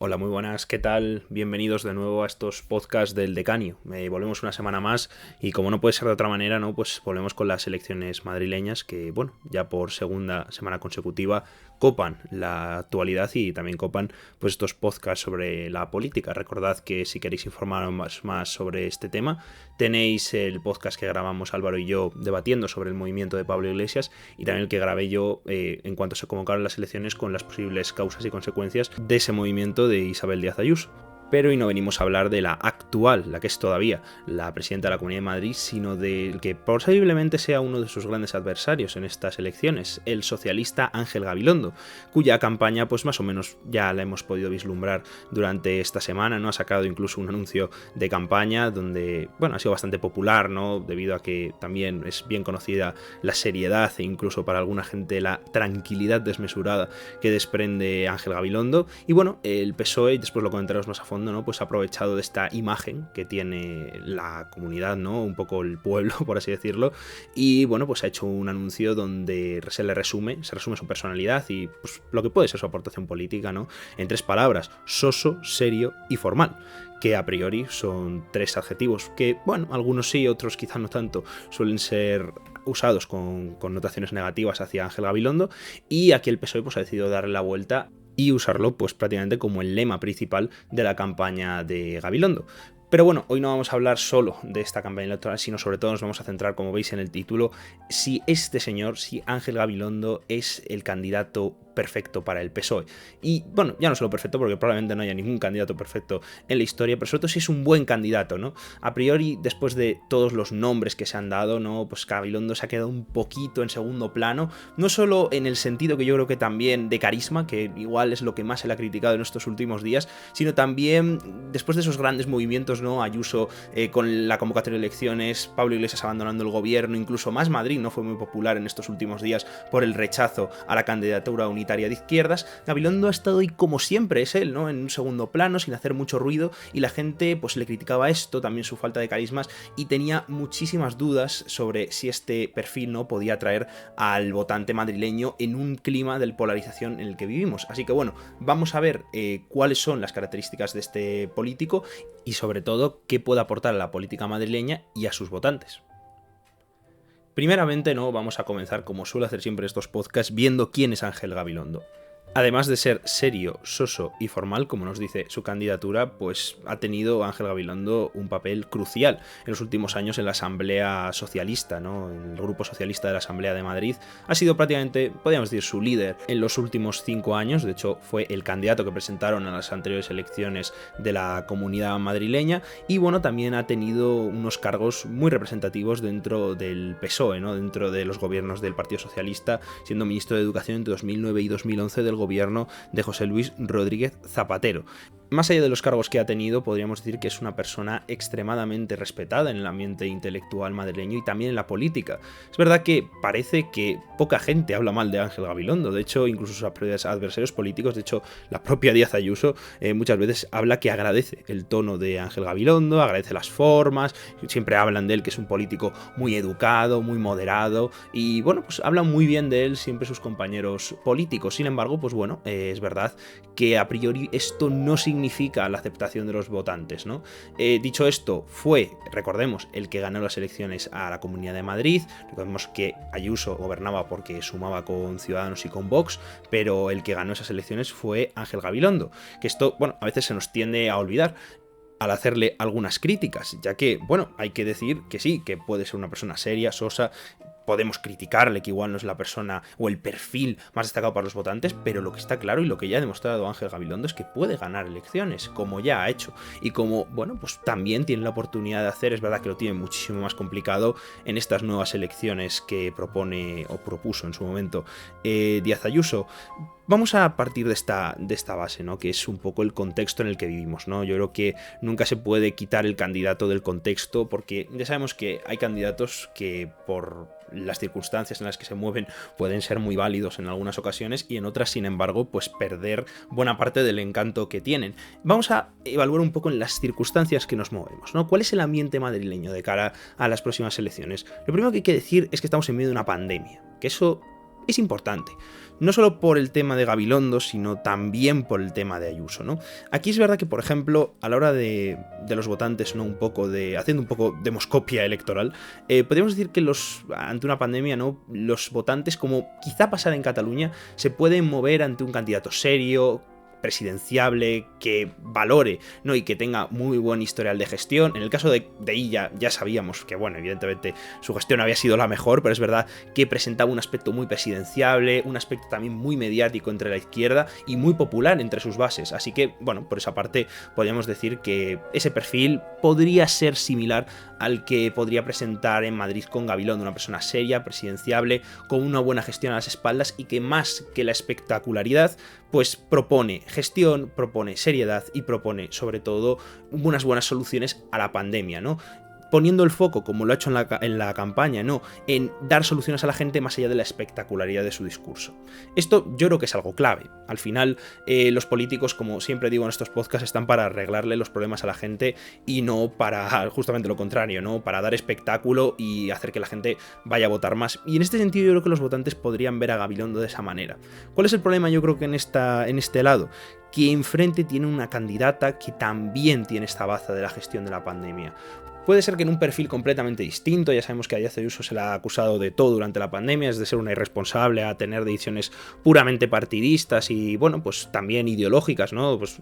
Hola, muy buenas, ¿qué tal? Bienvenidos de nuevo a estos podcasts del Decanio. Volvemos una semana más y como no puede ser de otra manera, ¿no? Pues volvemos con las elecciones madrileñas que, bueno, ya por segunda semana consecutiva copan la actualidad y también copan pues estos podcasts sobre la política. Recordad que si queréis informaros más sobre este tema, tenéis el podcast que grabamos Álvaro y yo debatiendo sobre el movimiento de Pablo Iglesias y también el que grabé yo en cuanto se convocaron las elecciones con las posibles causas y consecuencias de ese movimiento de Isabel Díaz Ayuso. Pero hoy no venimos a hablar de la actual, la que es todavía la presidenta de la Comunidad de Madrid, sino del que posiblemente sea uno de sus grandes adversarios en estas elecciones, el socialista Ángel Gabilondo, cuya campaña pues más o menos ya la hemos podido vislumbrar durante esta semana, ¿no? Ha sacado incluso un anuncio de campaña donde, bueno, ha sido bastante popular, ¿no? Debido a que también es bien conocida la seriedad e incluso para alguna gente la tranquilidad desmesurada que desprende Ángel Gabilondo. Y bueno, el PSOE, después lo comentaremos más a fondo, ¿no? Pues ha aprovechado de esta imagen que tiene la comunidad, ¿no? Un poco el pueblo, por así decirlo, y bueno, pues ha hecho un anuncio donde se resume su personalidad y pues, lo que puede ser su aportación política, ¿no? En 3 palabras: soso, serio y formal, que a priori son 3 adjetivos que, bueno, algunos sí, otros quizá no tanto, suelen ser usados con connotaciones negativas hacia Ángel Gabilondo, y aquí el PSOE pues ha decidido darle la vuelta y usarlo pues prácticamente como el lema principal de la campaña de Gabilondo. Pero bueno, hoy no vamos a hablar solo de esta campaña electoral, sino sobre todo nos vamos a centrar, como veis en el título, si este señor, si Ángel Gabilondo es el candidato perfecto para el PSOE. Y bueno, ya no solo perfecto, porque probablemente no haya ningún candidato perfecto en la historia, pero sobre todo si es un buen candidato, ¿no? A priori, después de todos los nombres que se han dado, ¿no? Pues Gabilondo se ha quedado un poquito en segundo plano, no solo en el sentido que yo creo que también de carisma, que igual es lo que más se le ha criticado en estos últimos días, sino también después de esos grandes movimientos, ¿no? Ayuso con la convocatoria de elecciones, Pablo Iglesias abandonando el gobierno, incluso Más Madrid no fue muy popular en estos últimos días por el rechazo a la candidatura unitaria de izquierdas. Gabilondo ha estado ahí como siempre es él, ¿no? En un segundo plano, sin hacer mucho ruido, y la gente pues le criticaba esto, también su falta de carismas, y tenía muchísimas dudas sobre si este perfil no podía atraer al votante madrileño en un clima de polarización en el que vivimos. Así que bueno, vamos a ver cuáles son las características de este político y sobre todo qué puede aportar a la política madrileña y a sus votantes. Primeramente, no, vamos a comenzar, como suelo hacer siempre estos podcasts, viendo quién es Ángel Gabilondo. Además de ser serio, soso y formal, como nos dice su candidatura, pues ha tenido Ángel Gabilondo un papel crucial en los últimos años en la Asamblea Socialista, ¿no? En el Grupo Socialista de la Asamblea de Madrid. Ha sido prácticamente, podríamos decir, su líder en los últimos 5 años. De hecho, fue el candidato que presentaron a las anteriores elecciones de la Comunidad madrileña. Y bueno, también ha tenido unos cargos muy representativos dentro del PSOE, ¿no? Dentro de los gobiernos del Partido Socialista, siendo ministro de Educación entre 2009 y 2011 del gobierno de José Luis Rodríguez Zapatero. Más allá de los cargos que ha tenido, podríamos decir que es una persona extremadamente respetada en el ambiente intelectual madrileño y también en la política. Es verdad que parece que poca gente habla mal de Ángel Gabilondo, de hecho, incluso sus adversarios políticos, de hecho, la propia Díaz Ayuso muchas veces habla que agradece el tono de Ángel Gabilondo, agradece las formas, siempre hablan de él que es un político muy educado, muy moderado, y bueno, pues hablan muy bien de él siempre sus compañeros políticos. Sin embargo, pues bueno, es verdad que a priori esto no significa la aceptación de los votantes, ¿no? Dicho esto, fue, recordemos, el que ganó las elecciones a la Comunidad de Madrid. Recordemos que Ayuso gobernaba porque sumaba con Ciudadanos y con Vox, pero el que ganó esas elecciones fue Ángel Gabilondo, que esto, bueno, a veces se nos tiende a olvidar al hacerle algunas críticas, ya que, bueno, hay que decir que sí, que puede ser una persona seria, sosa. Podemos criticarle que igual no es la persona o el perfil más destacado para los votantes, pero lo que está claro y lo que ya ha demostrado Ángel Gabilondo es que puede ganar elecciones, como ya ha hecho, y como, bueno, pues también tiene la oportunidad de hacer. Es verdad que lo tiene muchísimo más complicado en estas nuevas elecciones que propone o propuso en su momento Díaz Ayuso. Vamos a partir de esta base, ¿no? Que es un poco el contexto en el que vivimos, ¿no? Yo creo que nunca se puede quitar el candidato del contexto, porque ya sabemos que hay candidatos que por las circunstancias en las que se mueven pueden ser muy válidos en algunas ocasiones y en otras, sin embargo, pues perder buena parte del encanto que tienen. Vamos a evaluar un poco en las circunstancias que nos movemos, ¿no? ¿Cuál es el ambiente madrileño de cara a las próximas elecciones? Lo primero que hay que decir es que estamos en medio de una pandemia, que eso es importante. no solo por el tema de Gabilondo, sino también por el tema de Ayuso, ¿no? Aquí es verdad que, por ejemplo, a la hora de los votantes, ¿no? Haciendo un poco demoscopia electoral, podríamos decir que ante una pandemia, ¿no? Los votantes, como quizá pasara en Cataluña, se pueden mover ante un candidato serio, presidenciable, que valore, ¿no? Y que tenga muy buen historial de gestión. En el caso de Illa ya sabíamos que, bueno, evidentemente su gestión había sido la mejor, pero es verdad que presentaba un aspecto muy presidenciable, un aspecto también muy mediático entre la izquierda y muy popular entre sus bases. Así que, bueno, por esa parte podríamos decir que ese perfil podría ser similar al que podría presentar en Madrid con Gabilondo, una persona seria, presidenciable, con una buena gestión a las espaldas y que más que la espectacularidad, pues propone gestión, propone seriedad y propone, sobre todo, unas buenas soluciones a la pandemia, ¿no? Poniendo el foco, como lo ha hecho en la campaña, ¿no? En dar soluciones a la gente más allá de la espectacularidad de su discurso. Esto yo creo que es algo clave. Al final, los políticos, como siempre digo en estos podcasts, están para arreglarle los problemas a la gente y no para justamente lo contrario, ¿no? Para dar espectáculo y hacer que la gente vaya a votar más. Y en este sentido yo creo que los votantes podrían ver a Gabilondo de esa manera. ¿Cuál es el problema? Yo creo que en este lado, que enfrente tiene una candidata que también tiene esta baza de la gestión de la pandemia. Puede ser que en un perfil completamente distinto, ya sabemos que a Díaz Ayuso se le ha acusado de todo durante la pandemia, es de ser una irresponsable, a tener decisiones puramente partidistas y, bueno, pues también ideológicas, ¿no? Pues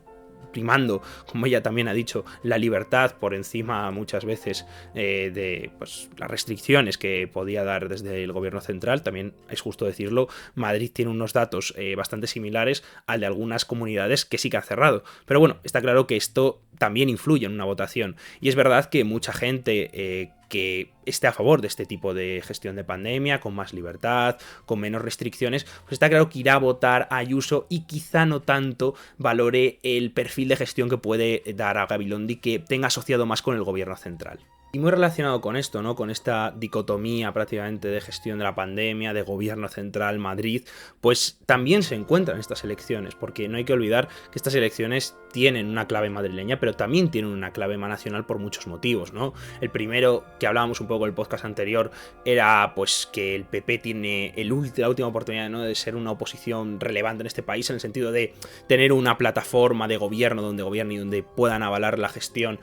primando, como ella también ha dicho, la libertad por encima muchas veces de pues, las restricciones que podía dar desde el gobierno central. También es justo decirlo, Madrid tiene unos datos bastante similares al de algunas comunidades que sí que han cerrado. Pero bueno, está claro que esto también influye en una votación. Y es verdad que mucha gente que esté a favor de este tipo de gestión de pandemia, con más libertad, con menos restricciones, pues está claro que irá a votar a Ayuso y quizá no tanto valore el perfil de gestión que puede dar a Gabilondo y que tenga asociado más con el gobierno central. Y muy relacionado con esto, ¿no? Con esta dicotomía prácticamente de gestión de la pandemia, de gobierno central, Madrid, pues también se encuentran estas elecciones, porque no hay que olvidar que estas elecciones tienen una clave madrileña, pero también tienen una clave nacional por muchos motivos, ¿no? El primero, que hablábamos un poco en el podcast anterior, era pues que el PP tiene la última oportunidad, ¿no? De ser una oposición relevante en este país, en el sentido de tener una plataforma de gobierno donde gobiernen y donde puedan avalar la gestión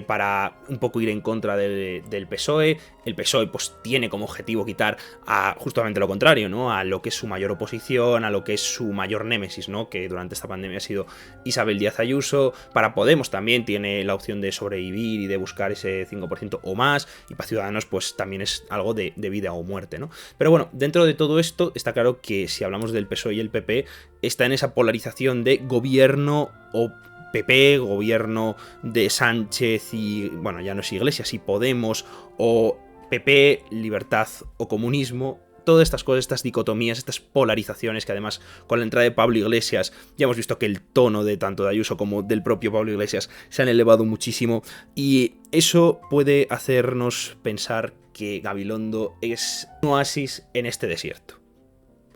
para un poco ir en contra del PSOE. El PSOE pues tiene como objetivo quitar a justamente lo contrario, ¿no? A lo que es su mayor oposición, a lo que es su mayor némesis, ¿no? Que durante esta pandemia ha sido Isabel Díaz Ayuso. Para Podemos también tiene la opción de sobrevivir y de buscar ese 5% o más, y para Ciudadanos pues también es algo de vida o muerte, ¿no? Pero bueno, dentro de todo esto está claro que si hablamos del PSOE y el PP, está en esa polarización de gobierno o PP, gobierno de Sánchez y, bueno, ya no es Iglesias, y Podemos, o PP, libertad o comunismo. Todas estas cosas, estas dicotomías, estas polarizaciones que además con la entrada de Pablo Iglesias ya hemos visto que el tono de tanto de Ayuso como del propio Pablo Iglesias se han elevado muchísimo, y eso puede hacernos pensar que Gabilondo es un oasis en este desierto.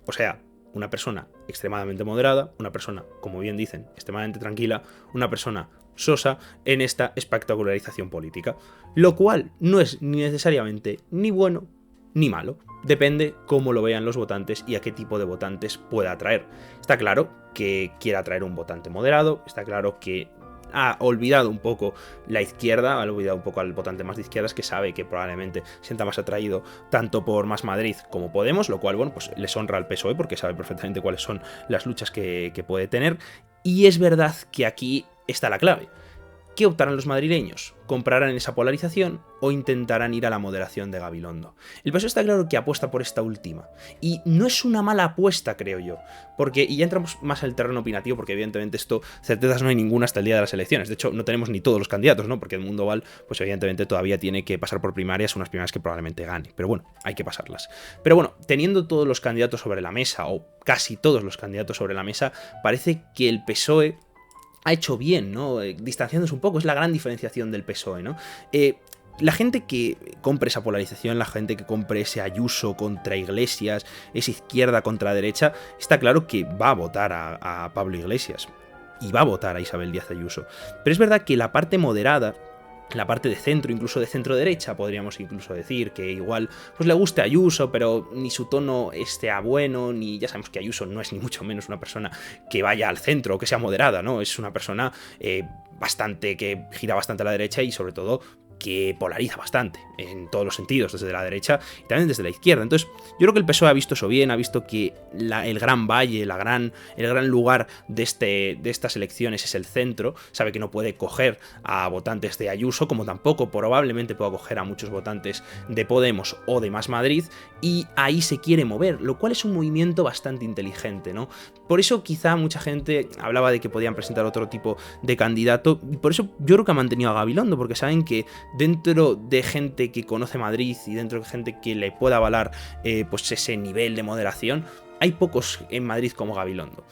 O sea, una persona extremadamente moderada, una persona, como bien dicen, extremadamente tranquila, una persona sosa en esta espectacularización política, lo cual no es ni necesariamente ni bueno ni malo, depende cómo lo vean los votantes y a qué tipo de votantes pueda atraer. Está claro que quiere atraer un votante moderado, está claro que ha olvidado un poco la izquierda, ha olvidado un poco al votante más de izquierdas, que sabe que probablemente sienta más atraído tanto por Más Madrid como Podemos, lo cual, bueno, pues les honra al PSOE porque sabe perfectamente cuáles son las luchas que puede tener. Y es verdad que aquí está la clave. ¿Qué optarán los madrileños? ¿Comprarán esa polarización o intentarán ir a la moderación de Gabilondo? El PSOE está claro que apuesta por esta última, y no es una mala apuesta, creo yo, porque, y ya entramos más al terreno opinativo, porque evidentemente esto, certezas no hay ninguna hasta el día de las elecciones. De hecho, no tenemos ni todos los candidatos, ¿no? Porque Edmundo Val, pues evidentemente todavía tiene que pasar por primarias, unas primarias que probablemente gane, pero bueno, hay que pasarlas. Pero bueno, teniendo todos los candidatos sobre la mesa, o casi todos los candidatos sobre la mesa, parece que el PSOE ha hecho bien, ¿no? Distanciándose un poco, es la gran diferenciación del PSOE, ¿no? La gente que compre esa polarización, la gente que compre ese Ayuso contra Iglesias, esa izquierda contra derecha, está claro que va a votar a Pablo Iglesias y va a votar a Isabel Díaz Ayuso. Pero es verdad que la parte moderada la parte de centro, incluso de centro derecha, podríamos incluso decir, que igual pues le guste a Ayuso, pero ni su tono esté bueno, ni ya sabemos que Ayuso no es ni mucho menos una persona que vaya al centro o que sea moderada, ¿no? Es una persona que gira bastante a la derecha y sobre todo que polariza bastante en todos los sentidos, desde la derecha y también desde la izquierda. Entonces, yo creo que el PSOE ha visto eso bien, ha visto que el gran valle, el gran lugar de estas elecciones es el centro, sabe que no puede coger a votantes de Ayuso, como tampoco probablemente pueda coger a muchos votantes de Podemos o de Más Madrid, y ahí se quiere mover, lo cual es un movimiento bastante inteligente, ¿no? Por eso quizá mucha gente hablaba de que podían presentar otro tipo de candidato, y por eso yo creo que ha mantenido a Gabilondo, porque saben que dentro de gente que conoce Madrid y dentro de gente que le pueda avalar pues ese nivel de moderación, hay pocos en Madrid como Gabilondo.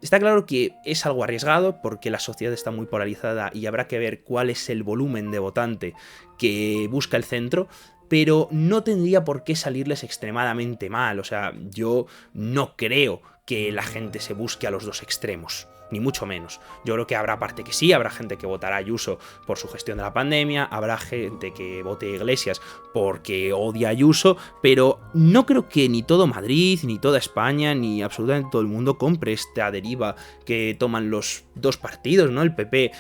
Está claro que es algo arriesgado porque la sociedad está muy polarizada y habrá que ver cuál es el volumen de votante que busca el centro, pero no tendría por qué salirles extremadamente mal. O sea, yo no creo que la gente se busque a los dos extremos, ni mucho menos. Yo creo que habrá parte que sí, habrá gente que votará a Ayuso por su gestión de la pandemia, habrá gente que vote a Iglesias porque odia a Ayuso, pero no creo que ni todo Madrid, ni toda España, ni absolutamente todo el mundo compre esta deriva que toman los dos partidos, ¿no? El PP.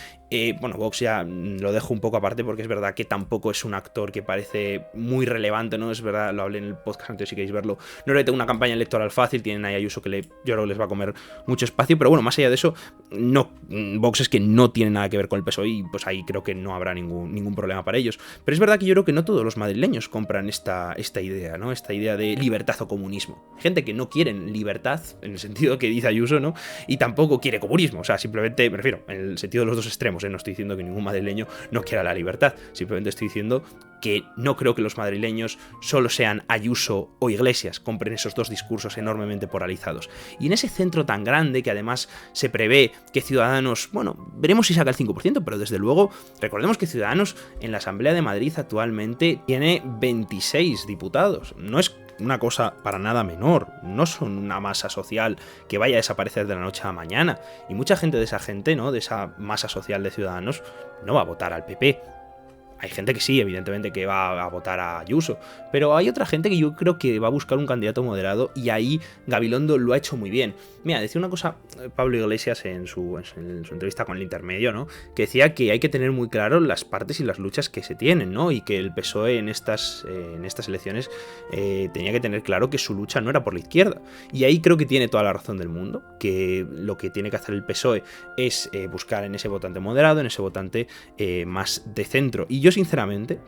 Bueno, Vox ya lo dejo un poco aparte porque es verdad que tampoco es un actor que parece muy relevante, ¿no? Es verdad, lo hablé en el podcast antes si queréis verlo. No le tengo una campaña electoral fácil, tienen ahí a Ayuso que yo creo que les va a comer mucho espacio, pero bueno, más allá de eso, no, Vox es que no tiene nada que ver con el PSOE y pues ahí creo que no habrá ningún problema para ellos. Pero es verdad que yo creo que no todos los madrileños compran esta idea, ¿no? Esta idea de libertad o comunismo. Gente que no quieren libertad, en el sentido que dice Ayuso, ¿no? Y tampoco quiere comunismo, o sea, simplemente, me refiero, en el sentido de los dos extremos, no estoy diciendo que ningún madrileño no quiera la libertad, simplemente estoy diciendo que no creo que los madrileños solo sean Ayuso o Iglesias, compren esos dos discursos enormemente polarizados. Y en ese centro tan grande, que además se prevé que Ciudadanos, bueno, veremos si saca el 5%, pero desde luego, recordemos que Ciudadanos en la Asamblea de Madrid actualmente tiene 26 diputados, no es una cosa para nada menor, no son una masa social que vaya a desaparecer de la noche a la mañana, y mucha gente de esa gente, ¿no? De esa masa social de Ciudadanos, no va a votar al PP. Hay gente que sí, evidentemente, que va a votar a Ayuso, pero hay otra gente que yo creo que va a buscar un candidato moderado y ahí Gabilondo lo ha hecho muy bien. Mira, decía una cosa Pablo Iglesias en su entrevista con El Intermedio, ¿no? Que decía que hay que tener muy claro las partes y las luchas que se tienen, ¿no? Y que el PSOE en estas elecciones tenía que tener claro que su lucha no era por la izquierda. Y ahí creo que tiene toda la razón del mundo, que lo que tiene que hacer el PSOE es buscar en ese votante moderado, en ese votante más de centro. Y yo sinceramente,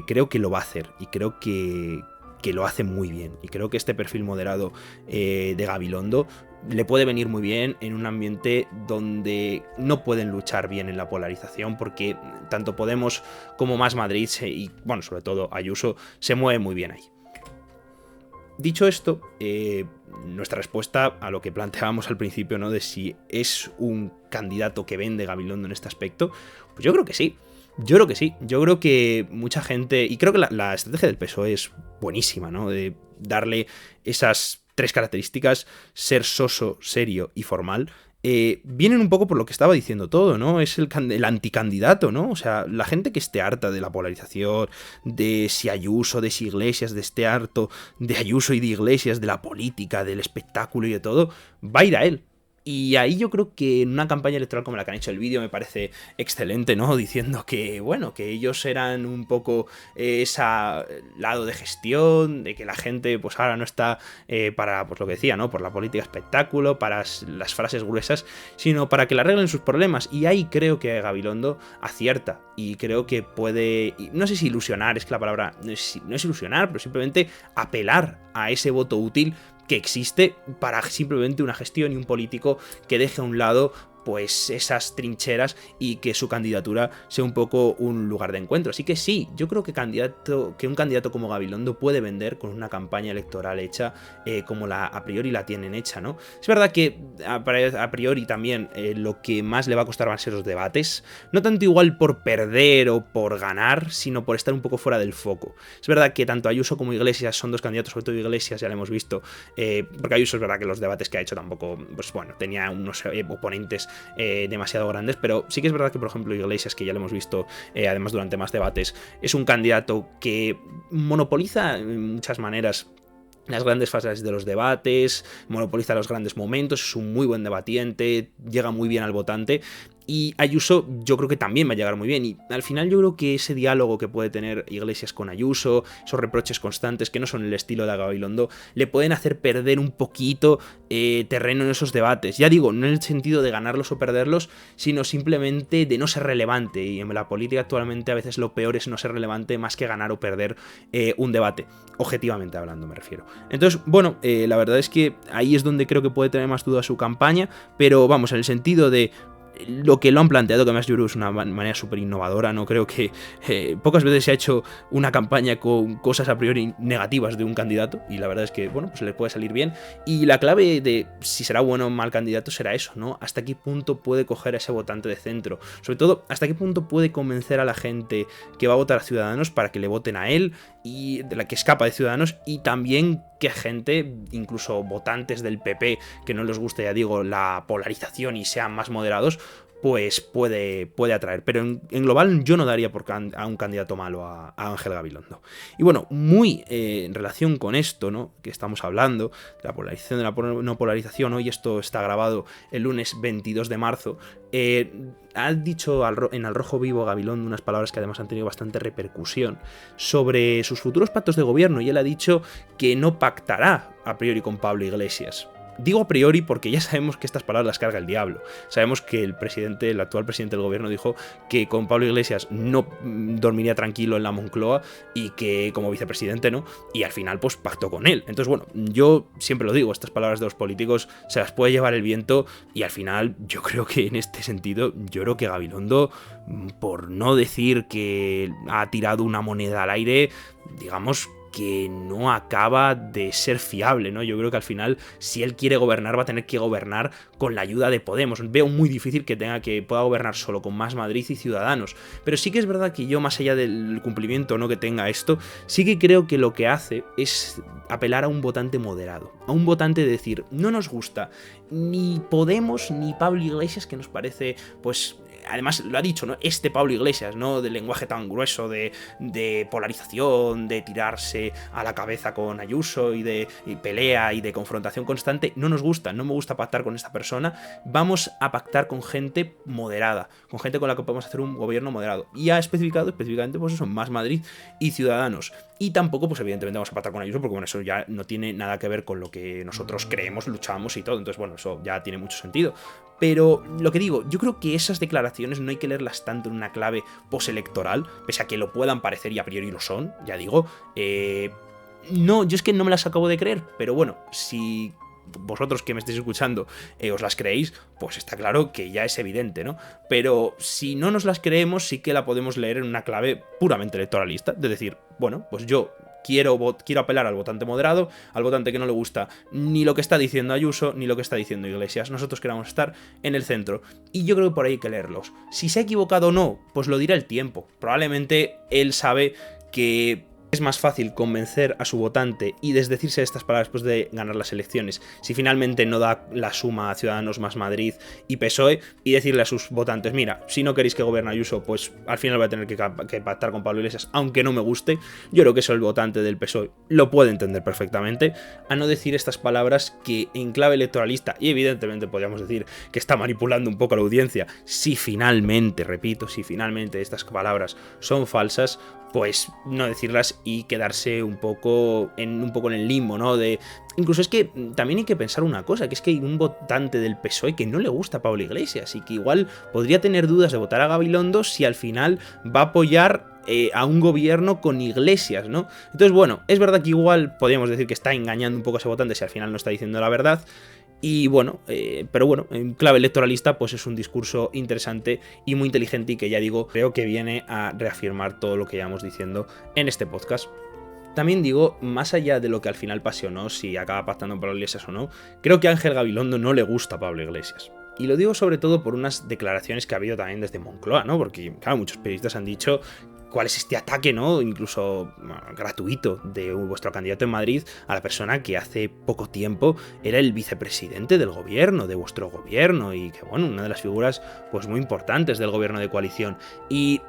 creo que lo va a hacer y creo que lo hace muy bien. Y creo que este perfil moderado de Gabilondo le puede venir muy bien en un ambiente donde no pueden luchar bien en la polarización, porque tanto Podemos como Más Madrid y, bueno, sobre todo Ayuso se mueve muy bien ahí. Dicho esto, nuestra respuesta a lo que planteábamos al principio, ¿no? De si es un candidato que vende Gabilondo en este aspecto, pues yo creo que sí. Yo creo que sí, yo creo que mucha gente, y creo que la estrategia del PSOE es buenísima, ¿no? De darle esas tres características, ser soso, serio y formal, vienen un poco por lo que estaba diciendo todo, ¿no? Es el anticandidato, ¿no? O sea, la gente que esté harta de la polarización, de si Ayuso, de si Iglesias, de esté harto de Ayuso y de Iglesias, de la política, del espectáculo y de todo, va a ir a él. Y ahí yo creo que en una campaña electoral como la que han hecho el vídeo me parece excelente, ¿no? Diciendo que, bueno, que ellos eran un poco ese lado de gestión, de que la gente pues ahora no está para, pues lo que decía, ¿no? Por la política espectáculo, para las frases gruesas, sino para que le arreglen sus problemas. Y ahí creo que Gabilondo acierta y creo que puede, no sé si ilusionar, es que la palabra no es ilusionar, pero simplemente apelar a ese voto útil que existe para simplemente una gestión y un político que deje a un lado pues esas trincheras y que su candidatura sea un poco un lugar de encuentro. Así que sí, yo creo que un candidato como Gabilondo puede vender con una campaña electoral hecha como a priori la tienen hecha, ¿no? Es verdad que a priori también lo que más le va a costar van a ser los debates, no tanto igual por perder o por ganar, sino por estar un poco fuera del foco. Es verdad que tanto Ayuso como Iglesias son dos candidatos, sobre todo Iglesias, ya lo hemos visto, porque Ayuso es verdad que los debates que ha hecho tampoco, pues bueno, tenía unos oponentes demasiado grandes, pero sí que es verdad que, por ejemplo, Iglesias, que ya lo hemos visto además durante más debates, es un candidato que monopoliza en muchas maneras las grandes fases de los debates, monopoliza los grandes momentos, es un muy buen debatiente, llega muy bien al votante. Y Ayuso yo creo que también va a llegar muy bien, y al final yo creo que ese diálogo que puede tener Iglesias con Ayuso, esos reproches constantes que no son el estilo de Gabilondo, le pueden hacer perder un poquito terreno en esos debates. Ya digo, no en el sentido de ganarlos o perderlos, sino simplemente de no ser relevante, y en la política actualmente a veces lo peor es no ser relevante más que ganar o perder un debate, objetivamente hablando me refiero. Entonces, bueno, la verdad es que ahí es donde creo que puede tener más duda su campaña, pero vamos, en el sentido de lo que lo han planteado, que además yo creo que es una manera súper innovadora, no creo que pocas veces se ha hecho una campaña con cosas a priori negativas de un candidato, y la verdad es que, bueno, pues le puede salir bien, y la clave de si será bueno o mal candidato será eso, ¿no? Hasta qué punto puede coger a ese votante de centro, sobre todo, hasta qué punto puede convencer a la gente que va a votar a Ciudadanos para que le voten a él, y de la que escapa de Ciudadanos, y también que gente, incluso votantes del PP, que no les guste, ya digo, la polarización y sean más moderados, pues puede atraer. Pero en global yo no daría a un candidato malo a Ángel Gabilondo. Y bueno, muy en relación con esto, ¿no?, que estamos hablando, de la polarización, de la no polarización, hoy esto está grabado el lunes 22 de marzo, ha dicho en Al Rojo Vivo Gabilondo unas palabras que además han tenido bastante repercusión sobre sus futuros pactos de gobierno, y él ha dicho que no pactará a priori con Pablo Iglesias. Digo a priori porque ya sabemos que estas palabras las carga el diablo. Sabemos que el actual presidente del gobierno dijo que con Pablo Iglesias no dormiría tranquilo en la Moncloa, y que como vicepresidente no, y al final pues pactó con él. Entonces, bueno, yo siempre lo digo, estas palabras de los políticos se las puede llevar el viento, y al final yo creo que en este sentido, yo creo que Gabilondo, por no decir que ha tirado una moneda al aire, digamos que no acaba de ser fiable, ¿no? Yo creo que al final, si él quiere gobernar, va a tener que gobernar con la ayuda de Podemos. Veo muy difícil que pueda gobernar solo con Más Madrid y Ciudadanos. Pero sí que es verdad que yo, más allá del cumplimiento o no que tenga esto, sí que creo que lo que hace es apelar a un votante moderado, a un votante de decir, no nos gusta ni Podemos ni Pablo Iglesias, que nos parece, pues, además lo ha dicho, ¿no?, este Pablo Iglesias, ¿no?, del lenguaje tan grueso de polarización, de tirarse a la cabeza con Ayuso y pelea y de confrontación constante, no nos gusta, no me gusta pactar con esta persona, vamos a pactar con gente moderada, con gente con la que podemos hacer un gobierno moderado. Y ha especificado específicamente, pues eso, Más Madrid y Ciudadanos. Y tampoco, pues evidentemente vamos a pactar con Ayuso, porque bueno, eso ya no tiene nada que ver con lo que nosotros creemos, luchamos y todo, entonces bueno, eso ya tiene mucho sentido. Pero lo que digo, yo creo que esas declaraciones no hay que leerlas tanto en una clave postelectoral, pese a que lo puedan parecer y a priori lo son, ya digo. No, yo es que no me las acabo de creer, pero bueno, si vosotros que me estáis escuchando os las creéis, pues está claro que ya es evidente, ¿no? Pero si no nos las creemos, sí que la podemos leer en una clave puramente electoralista, de decir, bueno, pues yo quiero apelar al votante moderado, al votante que no le gusta ni lo que está diciendo Ayuso ni lo que está diciendo Iglesias. Nosotros queremos estar en el centro, y yo creo que por ahí hay que leerlos. Si se ha equivocado o no, pues lo dirá el tiempo. Probablemente él sabe que es más fácil convencer a su votante y desdecirse de estas palabras después de ganar las elecciones, si finalmente no da la suma a Ciudadanos, Más Madrid y PSOE, y decirle a sus votantes, mira, si no queréis que gobierne Ayuso, pues al final voy a tener que pactar con Pablo Iglesias, aunque no me guste. Yo creo que eso el votante del PSOE lo puede entender perfectamente, a no decir estas palabras que en clave electoralista, y evidentemente podríamos decir que está manipulando un poco a la audiencia, si finalmente, repito, si finalmente estas palabras son falsas, pues no decirlas y quedarse un poco en el limbo, ¿no? Incluso es que también hay que pensar una cosa, que es que hay un votante del PSOE que no le gusta a Pablo Iglesias, y que igual podría tener dudas de votar a Gabilondo si al final va a apoyar a un gobierno con Iglesias, ¿no? Entonces, bueno, es verdad que igual podríamos decir que está engañando un poco a ese votante si al final no está diciendo la verdad. Y bueno, pero bueno, en clave electoralista pues es un discurso interesante y muy inteligente, y que ya digo, creo que viene a reafirmar todo lo que llevamos diciendo en este podcast. También digo, más allá de lo que al final pase o no, si acaba pactando con Pablo Iglesias o no, creo que a Ángel Gabilondo no le gusta Pablo Iglesias. Y lo digo sobre todo por unas declaraciones que ha habido también desde Moncloa, ¿no? Porque, claro, muchos periodistas han dicho cuál es este ataque, ¿no? Incluso gratuito de vuestro candidato en Madrid a la persona que hace poco tiempo era el vicepresidente del gobierno, de vuestro gobierno, y que, bueno, una de las figuras pues muy importantes del gobierno de coalición. Y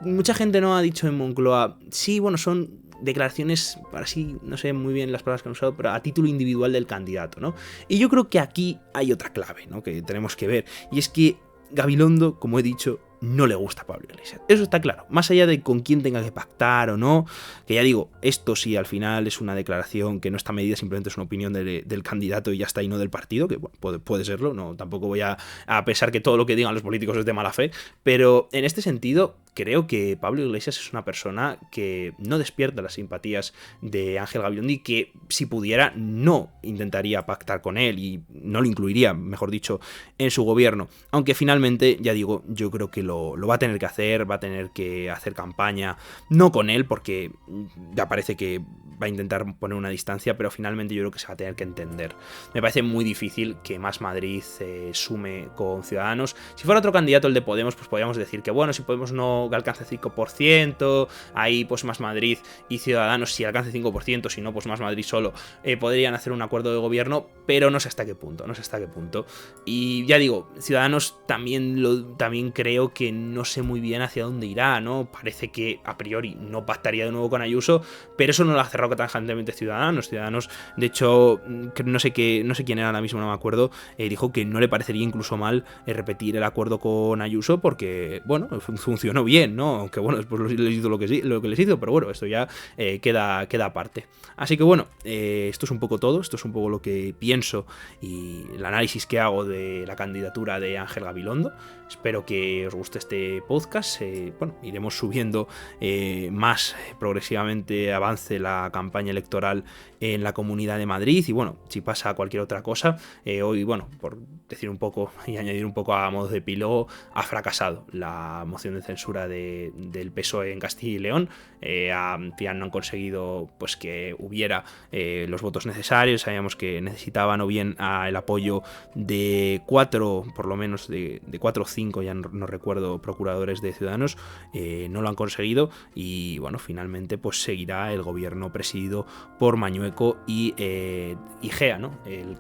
mucha gente no ha dicho en Moncloa, sí, bueno, son declaraciones, para sí, no sé muy bien las palabras que han usado, pero a título individual del candidato, ¿no? Y yo creo que aquí hay otra clave, ¿no? Que tenemos que ver, y es que Gabilondo, como he dicho, no le gusta a Pablo Iglesias. Eso está claro. Más allá de con quién tenga que pactar o no, que ya digo, esto sí al final es una declaración que no está medida, simplemente es una opinión del candidato y ya está, y no del partido, que bueno, puede serlo, no, tampoco voy a pensar que todo lo que digan los políticos es de mala fe, pero en este sentido creo que Pablo Iglesias es una persona que no despierta las simpatías de Ángel Gabilondo y que si pudiera no intentaría pactar con él y no lo incluiría, mejor dicho, en su gobierno. Aunque finalmente, ya digo, yo creo que lo va a tener que hacer, va a tener que hacer campaña, no con él, porque ya parece que va a intentar poner una distancia, pero finalmente yo creo que se va a tener que entender. Me parece muy difícil que Más Madrid sume con Ciudadanos. Si fuera otro candidato, el de Podemos, pues podríamos decir que bueno, si Podemos no alcanza el 5%, ahí pues Más Madrid y Ciudadanos si alcanza el 5%, si no pues Más Madrid solo, podrían hacer un acuerdo de gobierno, pero no sé hasta qué punto, Y ya digo, Ciudadanos también creo que no sé muy bien hacia dónde irá, ¿no? Parece que a priori no pactaría de nuevo con Ayuso, pero eso no lo ha cerrado tajantemente Ciudadanos. Ciudadanos, de hecho, no sé quién era ahora mismo, no me acuerdo, dijo que no le parecería incluso mal repetir el acuerdo con Ayuso porque, bueno, funcionó bien, ¿no? Aunque bueno, después les hizo lo que les hizo, pero bueno, esto ya queda aparte. Así que bueno, esto es un poco todo, esto es un poco lo que pienso y el análisis que hago de la candidatura de Ángel Gabilondo. Espero que os guste este podcast. Bueno, iremos subiendo más progresivamente avance la campaña electoral en la Comunidad de Madrid y bueno, si pasa cualquier otra cosa, hoy, bueno, por decir un poco y añadir un poco a modo de epílogo, ha fracasado la moción de censura del PSOE en Castilla y León. Al final no han conseguido pues que hubiera los votos necesarios. Sabíamos que necesitaban o bien el apoyo de 4, por lo menos de 4 o 5, ya no recuerdo, procuradores de Ciudadanos. No lo han conseguido y bueno, finalmente pues seguirá el gobierno presidido por Mañueco y Igea, ¿no? El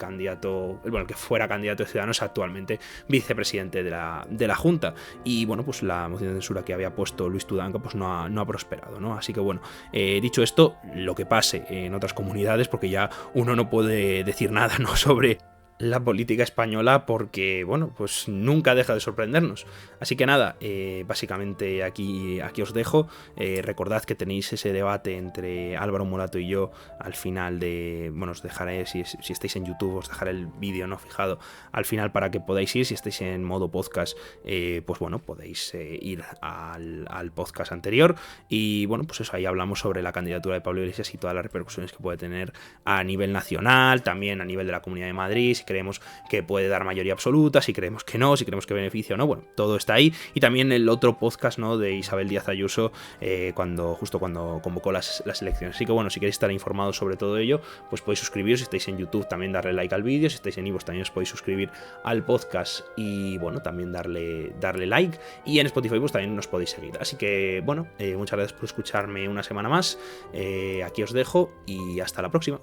que fuera candidato de Ciudadanos, actualmente vicepresidente de la Junta. Y bueno, pues la moción de censura que había puesto Luis Tudanca pues no ha prosperado, ¿no? Así que bueno, dicho esto, lo que pase en otras comunidades, porque ya uno no puede decir nada, ¿no?, sobre la política española, porque bueno, pues nunca deja de sorprendernos. Así que nada, básicamente aquí os dejo. Recordad que tenéis ese debate entre Álvaro Morato y yo al final de... Bueno, os dejaré, si estáis en YouTube, os dejaré el vídeo no fijado al final para que podáis ir. Si estáis en modo podcast, pues bueno, podéis ir al podcast anterior. Y bueno, pues eso, ahí hablamos sobre la candidatura de Pablo Iglesias y todas las repercusiones que puede tener a nivel nacional, también a nivel de la Comunidad de Madrid, si creemos que puede dar mayoría absoluta, si creemos que no, si creemos que beneficia o no, bueno, todo está ahí. Y también el otro podcast, ¿no?, de Isabel Díaz Ayuso, justo cuando convocó las elecciones. Así que bueno, si queréis estar informados sobre todo ello, pues podéis suscribiros. Si estáis en YouTube, también darle like al vídeo. Si estáis en iVoox, también os podéis suscribir al podcast y bueno, también darle like. Y en Spotify pues también nos podéis seguir. Así que bueno, muchas gracias por escucharme una semana más. Aquí os dejo y hasta la próxima.